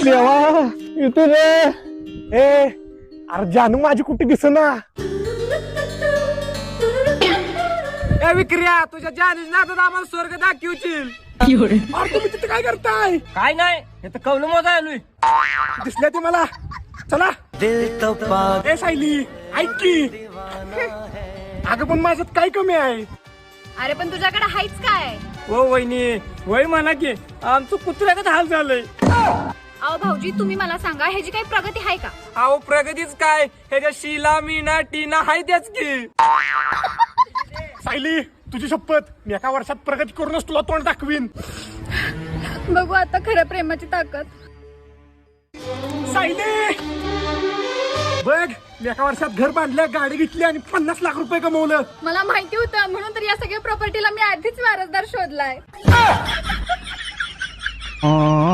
देवा इथे रे. ए अरे जानू माझी कुठे दिसना. विक्रिया तुझ्या जानूच नादात आम्हाला स्वर्ग दाखवशील. अरे तुम्ही तिथे काय करताय. काय नाही हे तर कौल मोजा आलोय. दिसल्या ते मला. चला ए सायली ऐक की. अगं पण माझ्यात काय कमी आहे. अरे पण तुझ्याकडे हायच काय. हो वहिनी वय म्हणा की आमचं कुत्र्यागत हाल झालंय. अहो भाऊजी तुम्ही मला सांगा ह्याची काही प्रगती आहे का. अहो प्रगतीच काय ह्याच्या शीला मीना टीना हाय त्याच की. सायली तुझी शपथ मी एका वर्षात प्रगती करूनच तुला तोंड दाखवीन. बघू आता खऱ्या प्रेमाची ताकद. सायली बघ मी एका वर्षात घर बांधलं गाडी घेतली आणि 50 लाख रुपये कमवलं. मला माहिती होतं म्हणून तर या सगळ्या प्रॉपर्टीला मी आधीच वारसदार शोधलाय.